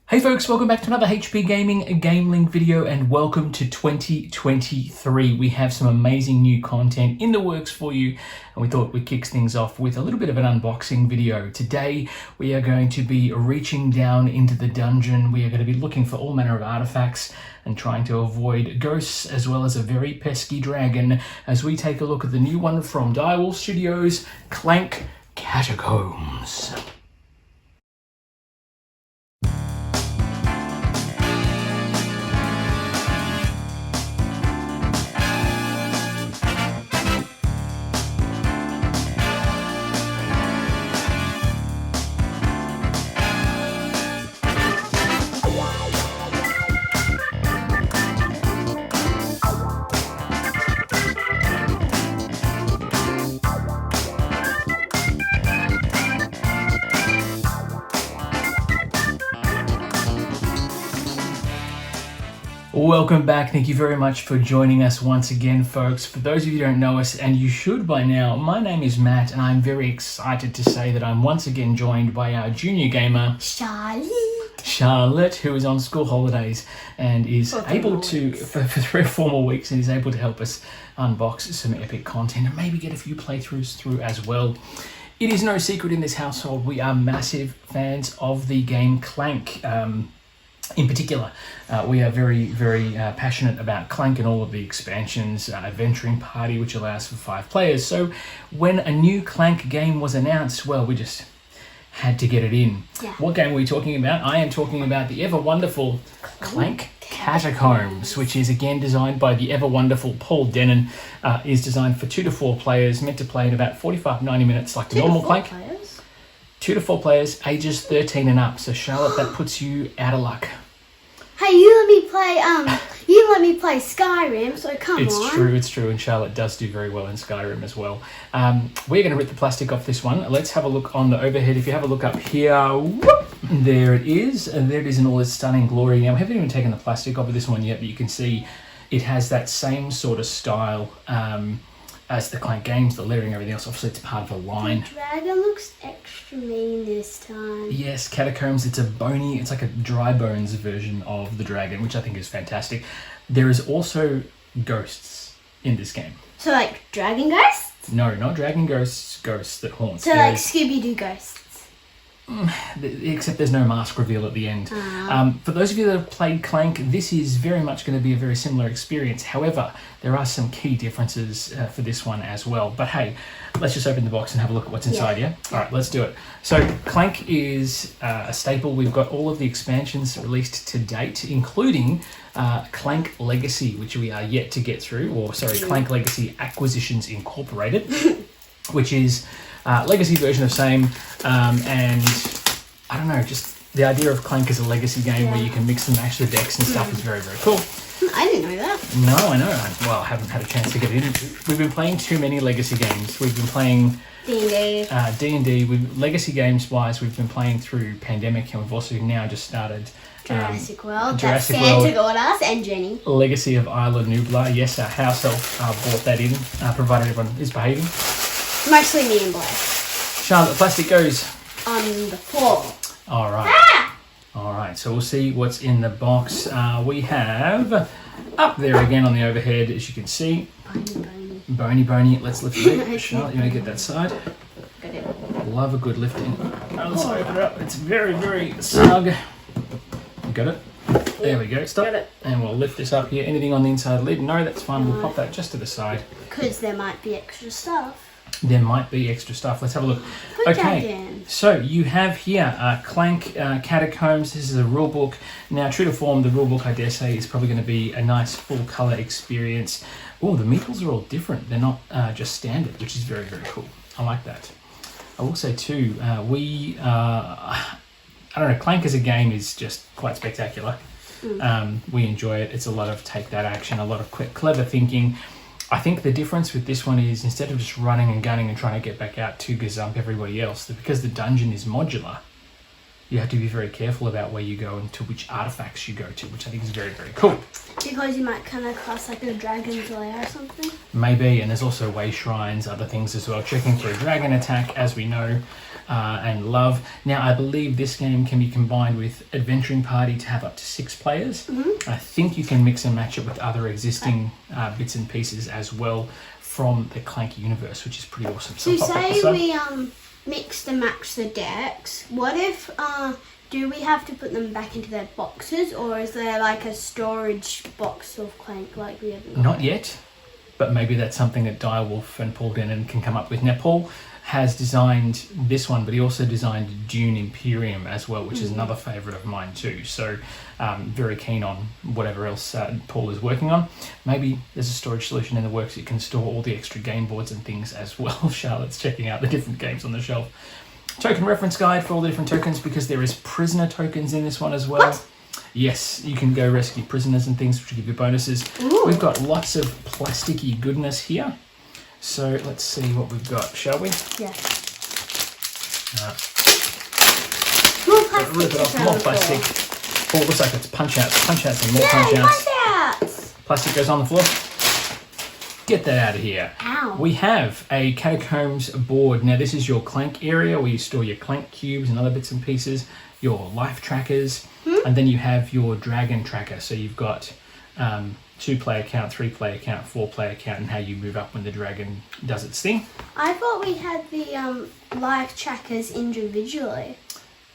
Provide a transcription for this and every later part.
Hey folks, welcome back to another HP Gaming GameLINK video and welcome to 2023. We have some amazing new content in the works for you and we thought we'd kick things off with a little bit of an unboxing video. Today we are going to be reaching down into the dungeon. We are going to be looking for all manner of artifacts and trying to avoid ghosts as well as a very pesky dragon as we take a look at the new one from Direwolf Studios, Clank Catacombs. Welcome back. Thank you very much for joining us once again, folks. For those of you who don't know us, and you should by now, my name is Matt, and I'm very excited to say that I'm once again joined by our junior gamer, Charlotte, who is on school holidays and is able to, for 3 or 4 more weeks, and is able to help us unbox some epic content and maybe get a few playthroughs through as well. It is no secret in this household, we are massive fans of the game Clank. In particular, we are very passionate about Clank and all of the expansions, Adventuring Party, which allows for 5 players. So when a new Clank game was announced, well, we just had to get it in. Yeah. What game are we talking about? I am talking about the ever-wonderful Clank Catacombs, which is again designed by the ever-wonderful Paul Denon. Is designed for 2 to 4 players, meant to play in about 45-90 minutes like the normal Clank. 2 to 4 players, ages 13 and up. So Charlotte, that puts you out of luck. Hey, you let me play Skyrim, so come on. It's true, and Charlotte does do very well in Skyrim as well. We're going to rip the plastic off this one. Let's have a look on the overhead. If you have a look up here, whoop, there it is, and there it is in all its stunning glory. Now, we haven't even taken the plastic off of this one yet, but you can see it has that same sort of style as the Clank games, the lettering, everything else. Obviously, it's part of a line. The dragon looks extra mean this time. Yes, Catacombs, it's like a dry bones version of the dragon, which I think is fantastic. There is also ghosts in this game. So like dragon ghosts? No, not dragon ghosts, ghosts that haunt. So like Scooby-Doo ghosts? Except there's no mask reveal at the end. For those of you that have played Clank, this is very much going to be a very similar experience. However, there are some key differences for this one as well. But hey, let's just open the box and have a look at what's inside, yeah? All right, let's do it. So Clank is a staple. We've got all of the expansions released to date, including Clank Legacy, which we are yet to get through, Clank Legacy Acquisitions Incorporated, which is legacy version of same, and I don't know, just the idea of Clank as a legacy game where you can mix and match the decks and stuff is very cool. I didn't know that. No, I know. Well, I haven't had a chance to get it in. We've been playing too many legacy games. We've been playing D&D. Legacy games wise, we've been playing through Pandemic, and we've also now just started Jurassic World. Santa got us, and Jenny. Legacy of Isla Nublar. Yes, our house elf bought that in, provided everyone is behaving. Mostly me and Blair. Charlotte, the plastic goes on the floor. All right. All right, so we'll see what's in the box. We have up there again on the overhead, as you can see. Bony. Let's lift it up. Charlotte, you want to get that side? Got it. Love a good lifting. Let's open it up. It's very snug. You got it? There we go. Stop. Got it. And we'll lift this up here. Anything on the inside lid? No, that's fine. We'll pop that just to the side. Because there might be extra stuff. There might be extra stuff. Let's have a look. Okay, so you have here Clank Catacombs. This is a rule book. Now, true to form, the rule book, I dare say, is probably going to be a nice full colour experience. Oh, the meeples are all different. They're not just standard, which is very cool. I like that. I will say too, I don't know, Clank as a game is just quite spectacular. We enjoy it. It's a lot of take that action, a lot of clever thinking. I think the difference with this one is instead of just running and gunning and trying to get back out to gazump everybody else, because the dungeon is modular, you have to be very careful about where you go and to which artifacts you go to, which I think is very, very cool. Because you might come across like a dragon's lair or something. Maybe, and there's also way shrines, other things as well. Checking for a dragon attack, as we know and love. Now, I believe this game can be combined with Adventuring Party to have up to 6 players. I think you can mix and match it with other existing bits and pieces as well from the Clank universe, which is pretty awesome. So say we mix and match the decks. What if do we have to put them back into their boxes, or is there like a storage box of Clank like we have? Not yet, but maybe that's something that Direwolf and Paul Denon can come up with. Now, Paul has designed this one, but he also designed Dune Imperium as well, which is another favourite of mine too. So very keen on whatever else Paul is working on. Maybe there's a storage solution in the works that can store all the extra game boards and things as well. Charlotte's checking out the different games on the shelf. Token reference guide for all the different tokens, because there is prisoner tokens in this one as well. What? Yes, you can go rescue prisoners and things, which will give you bonuses. Ooh. We've got lots of plasticky goodness here. So let's see what we've got, shall we? Yeah. More plastic. Rip it off, more plastic. Oh, it looks like it's punch outs and more punch outs. Punch outs. Plastic goes on the floor. Get that out of here. Ow. We have a Catacombs board. Now, this is your Clank area where you store your Clank cubes and other bits and pieces, your life trackers, and then you have your dragon tracker. So you've got 2-player count, 3-player count, 4-player count, and how you move up when the dragon does its thing. I thought we had the life trackers individually.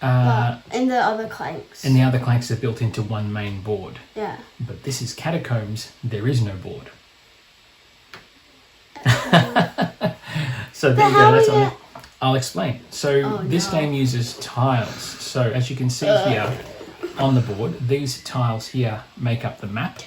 In the other Clanks. And the other Clanks are built into one main board. Yeah. But this is Catacombs. There is no board. So there you go. That's on I'll explain. So this game uses tiles. So as you can see here on the board, these tiles here make up the map.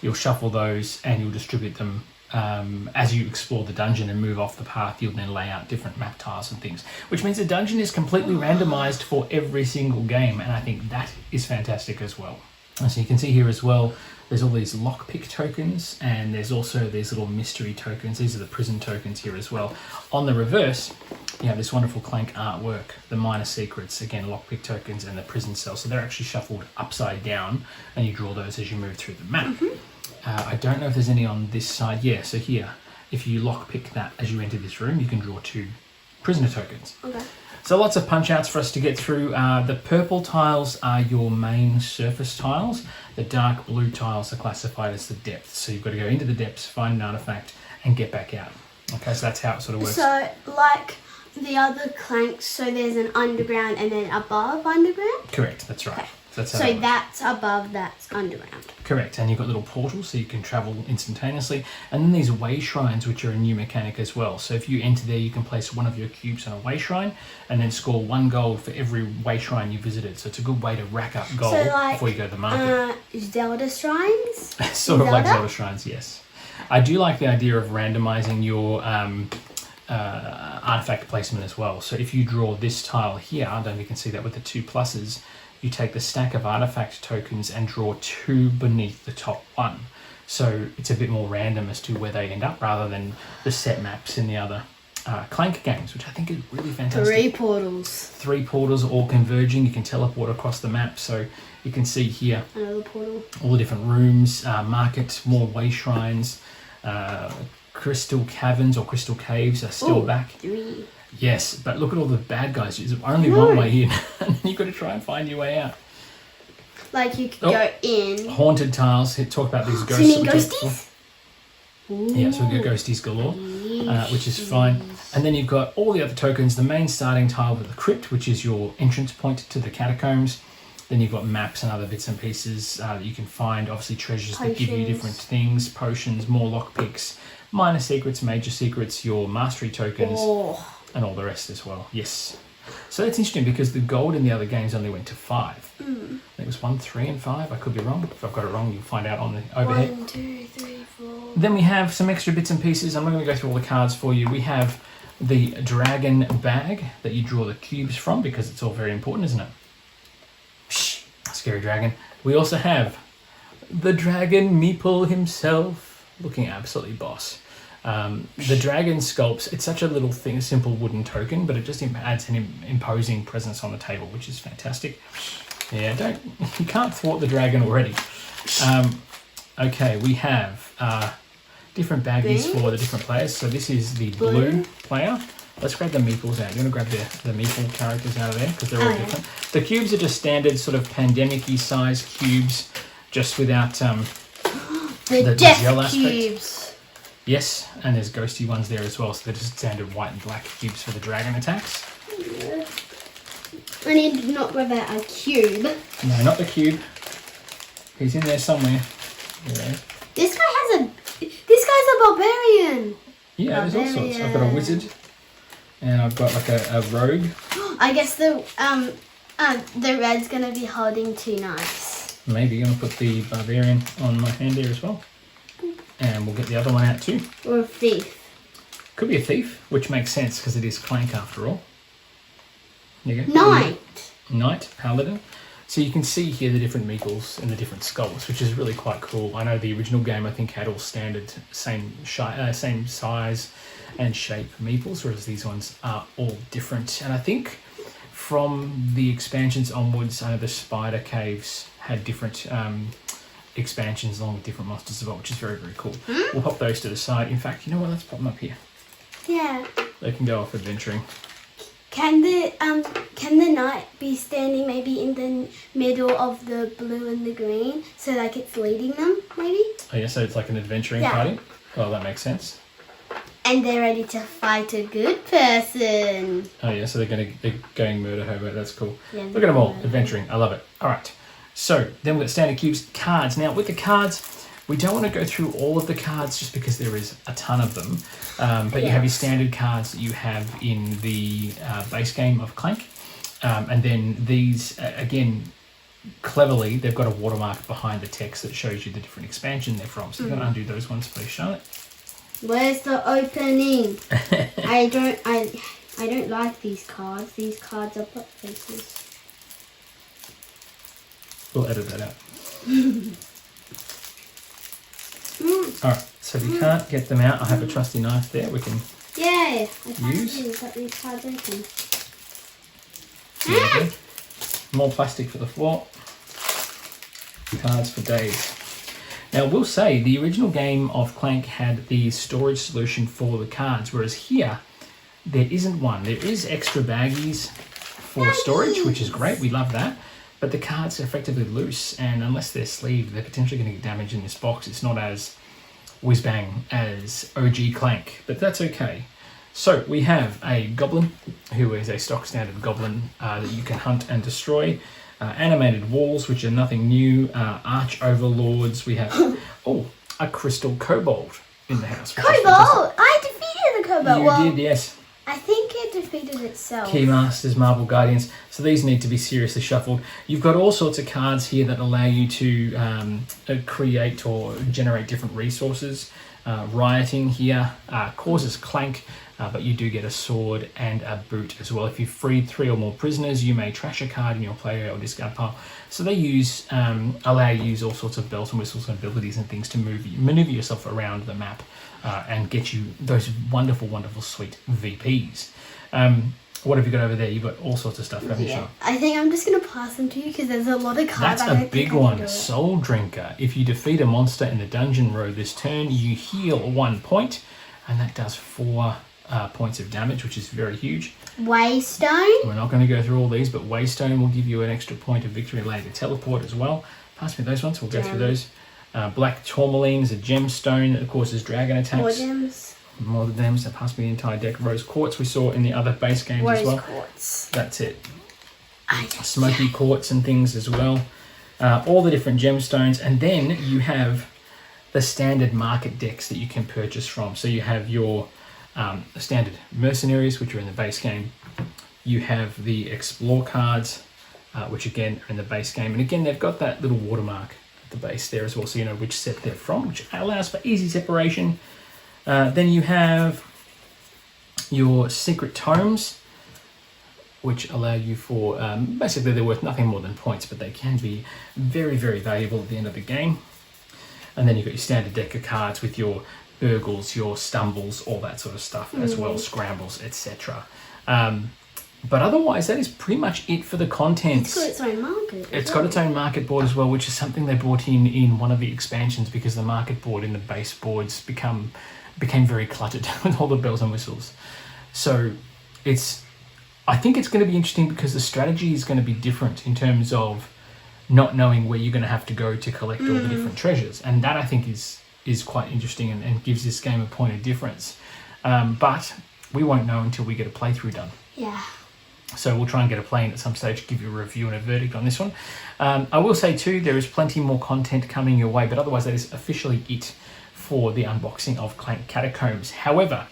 You'll shuffle those and you'll distribute them as you explore the dungeon and move off the path. You'll then lay out different map tiles and things, which means the dungeon is completely randomized for every single game, and I think that is fantastic as well. And so you can see here as well, there's all these lockpick tokens, and there's also these little mystery tokens. These are the prison tokens here as well. On the reverse, you have this wonderful Clank artwork, the minor secrets, again, lockpick tokens, and the prison cell. So they're actually shuffled upside down, and you draw those as you move through the map. I don't know if there's any on this side. Yeah, so here, if you lockpick that as you enter this room, you can draw 2 prisoner tokens. Okay. So lots of punch outs for us to get through. The purple tiles are your main surface tiles. The dark blue tiles are classified as the depths. So you've got to go into the depths, find an artifact, and get back out. Okay, so that's how it sort of works. So, like the other Clanks, so there's an underground and then above underground? Correct, that's right. Okay. That's how So that's above, that's underground. Correct, and you've got little portals so you can travel instantaneously. And then these way shrines, which are a new mechanic as well. So if you enter there, you can place one of your cubes on a way shrine and then score 1 gold for every way shrine you visited. So it's a good way to rack up gold before you go to the market. Zelda shrines? Sort of like Zelda shrines, yes. I do like the idea of randomizing your artifact placement as well. So if you draw this tile here, I don't know if you can see that with the 2 pluses, you take the stack of artifact tokens and draw 2 beneath the top 1. So it's a bit more random as to where they end up rather than the set maps in the other Clank games, which I think is really fantastic. 3 portals. 3 portals all converging. You can teleport across the map. So you can see here Another portal. All the different rooms, markets, more way shrines, crystal caverns or crystal caves are still back. 3. Yes, but look at all the bad guys. There's only one way in, and you've got to try and find your way out. Like you could go in. Haunted tiles. Talk about these ghosts. So you mean ghosties? Yeah, so we've got ghosties galore, which is fine. And then you've got all the other tokens. The main starting tile with the crypt, which is your entrance point to the catacombs. Then you've got maps and other bits and pieces that you can find. Obviously treasures that give you different things. Potions, more lockpicks, minor secrets, major secrets, your mastery tokens. And all the rest as well. Yes. So that's interesting because the gold in the other games only went to 5. I think it was 1, 3, and 5. I could be wrong. If I've got it wrong, you'll find out on the overhead. 1, 2, 3, 4. Then we have some extra bits and pieces. I'm not going to go through all the cards for you. We have the dragon bag that you draw the cubes from because it's all very important, isn't it? Psh, scary dragon. We also have the dragon Meeple himself, looking absolutely boss. The dragon sculpts, it's such a little thing, a simple wooden token, but it just adds an imposing presence on the table, which is fantastic. Yeah, you can't thwart the dragon already. Okay, we have different baggies for the different players. So this is the blue player. Let's grab the meeples out. You want to grab the meeple characters out of there because they're all different. The cubes are just standard sort of pandemic-y size cubes, just without the death gel aspect. Cubes. Yes, and there's ghosty ones there as well. So they're just standard white and black cubes for the dragon attacks. Yeah. I need to not grab out a cube. No, not the cube. He's in there somewhere. Yeah. This guy's a barbarian. Yeah, there's all sorts. I've got a wizard. And I've got like a rogue. I guess the red's gonna be holding two knives. Maybe I'm gonna put the barbarian on my hand there as well. And we'll get the other one out too. Or a thief. Could be a thief, which makes sense because it is Clank after all. There you go. Knight, paladin. So you can see here the different meeples and the different skulls, which is really quite cool. I know the original game I think had all standard same size and shape meeples, whereas these ones are all different. And I think from the expansions onwards, I know the spider caves had different expansions along with different monsters as well, which is very, very cool. We'll pop those to the side. In fact, you know what? Let's pop them up here. Yeah. They can go off adventuring. Can the knight be standing maybe in the middle of the blue and the green, so like it's leading them, maybe? Oh yeah, so it's like an adventuring party? Oh, that makes sense. And they're ready to fight a good person. Oh yeah, so they're going murder hobo. That's cool. Yeah, look at them all, adventuring. I love it. All right, so then we've got standard cubes, cards. Now with the cards, we don't want to go through all of the cards just because there is a ton of them. But you have your standard cards that you have in the base game of Clank. And then these, again, cleverly, they've got a watermark behind the text that shows you the different expansion they're from. So you're going to undo those ones, please, Charlotte. Where's the opening? I don't like these cards. These cards are put faces. We'll edit that out. Alright, so if you can't get them out, I have a trusty knife there we can use. Got these cards open. More plastic for the floor. Cards for days. Now, we'll say the original game of Clank had the storage solution for the cards, whereas here, there isn't one. There is extra baggies for storage, which is great. We love that. But the cards are effectively loose, and unless they're sleeved, they're potentially going to get damaged in this box. It's not as whiz-bang as OG Clank, but that's okay. So we have a goblin, who is a stock standard goblin that you can hunt and destroy. Animated walls, which are nothing new. Arch overlords. We have a crystal kobold in the house. Kobold! I defeated the kobold. You did, yes. I think it defeated itself. Keymasters, Marble Guardians. So these need to be seriously shuffled. You've got all sorts of cards here that allow you to create or generate different resources. Rioting here causes Clank, but you do get a sword and a boot as well. If you've freed 3 or more prisoners, you may trash a card in your player or discard pile. So they allow you to use all sorts of bells and whistles and abilities and things to maneuver yourself around the map and get you those wonderful, wonderful, sweet VPs. What have you got over there? You've got all sorts of stuff, haven't you? I think I'm just going to pass them to you because there's a lot of cards. That's a big one. Soul Drinker. If you defeat a monster in the dungeon row this turn, you heal 1 point, and that does 4 points of damage, which is very huge. Waystone. We're not going to go through all these, but Waystone will give you an extra point of victory later. Teleport as well. Pass me those ones. We'll go through those. Black Tourmaline is a gemstone that causes dragon attacks. More gems. More of them, so pass me the entire deck. Rose Quartz we saw in the other base games as well. Rose Quartz. That's it. Smoky Quartz and things as well. All the different gemstones. And then you have the standard market decks that you can purchase from. So you have your standard mercenaries, which are in the base game. You have the explore cards, which again are in the base game. And again, they've got that little watermark at the base there as well, so you know which set they're from, which allows for easy separation. Then you have your secret tomes, which allow you for, basically they're worth nothing more than points, but they can be very, very valuable at the end of the game. And then you've got your standard deck of cards with your burgles, your stumbles, all that sort of stuff as well, scrambles, etc. But otherwise, that is pretty much it for the contents. It's got its own market. It's got its own market board as well, which is something they brought in one of the expansions, because the market board in the base boards became very cluttered with all the bells and whistles. So I think it's going to be interesting because the strategy is going to be different in terms of not knowing where you're going to have to go to collect all the different treasures. And that, I think, is quite interesting and gives this game a point of difference. But we won't know until we get a playthrough done. Yeah. So we'll try and get a play in at some stage, give you a review and a verdict on this one. I will say too, there is plenty more content coming your way, but otherwise that is officially it for the unboxing of Clank Catacombs. However,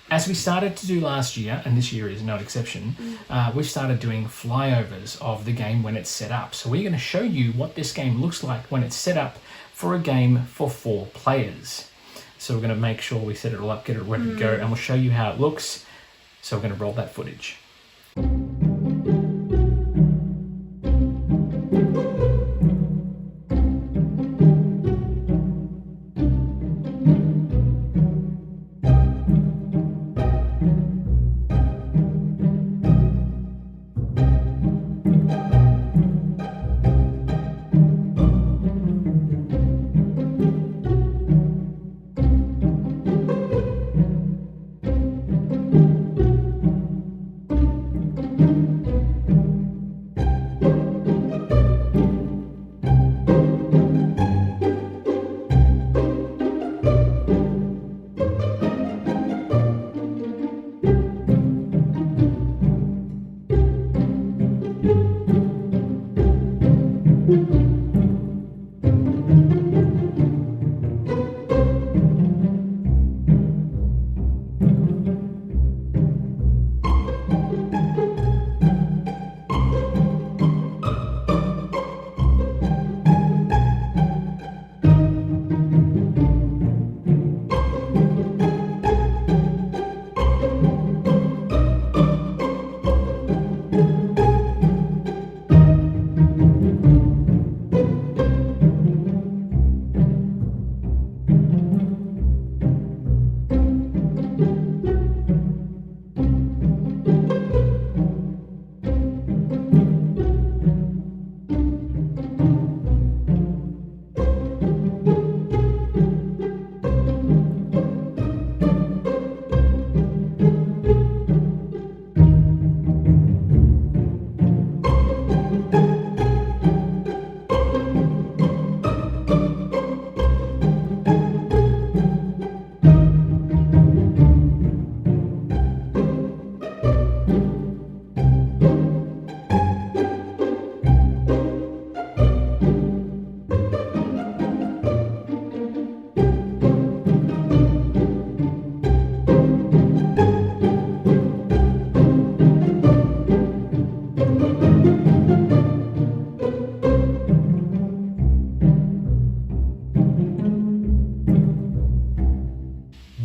as we started to do last year, and this year is no exception, we've started doing flyovers of the game when it's set up. So we're going to show you what this game looks like when it's set up for a game for 4 players. So we're going to make sure we set it all up, get it ready to go, and we'll show you how it looks. So we're going to roll that footage.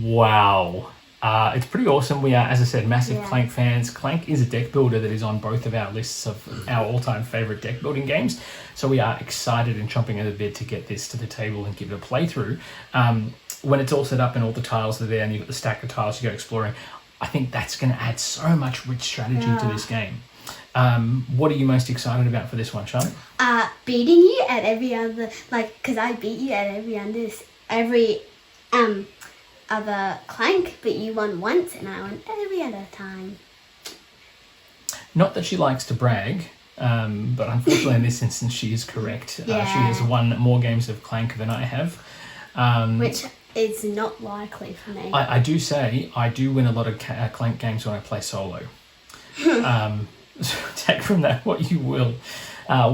Wow. It's pretty awesome. We are, as I said, massive Clank fans. Clank is a deck builder that is on both of our lists of our all-time favourite deck building games. So we are excited and chomping at the bit to get this to the table and give it a playthrough. When it's all set up and all the tiles are there and you've got the stack of tiles to go exploring, I think that's going to add so much rich strategy to this game. What are you most excited about for this one, Sean? Beating you at every other, because I beat you at every other Clank, but you won once and I won every other time. Not that she likes to brag, but unfortunately in this instance she is correct. She has won more games of Clank than I have. Which is not likely for me. I do say I do win a lot of Clank games when I play solo. So take from that what you will.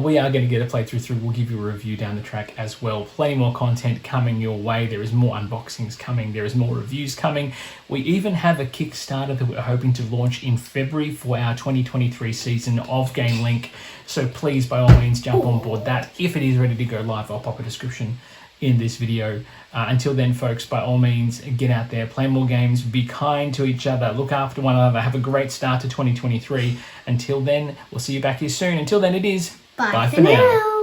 We are going to get a playthrough through. We'll give you a review down the track as well. Plenty more content coming your way. There is more unboxings coming. There is more reviews coming. We even have a Kickstarter that we're hoping to launch in February for our 2023 season of GameLINK. So please, by all means, jump on board that. If it is ready to go live, I'll pop a description in this video. Until then, folks, by all means, get out there, play more games, be kind to each other, look after one another, have a great start to 2023. Until then, we'll see you back here soon. Until then, it is bye for now.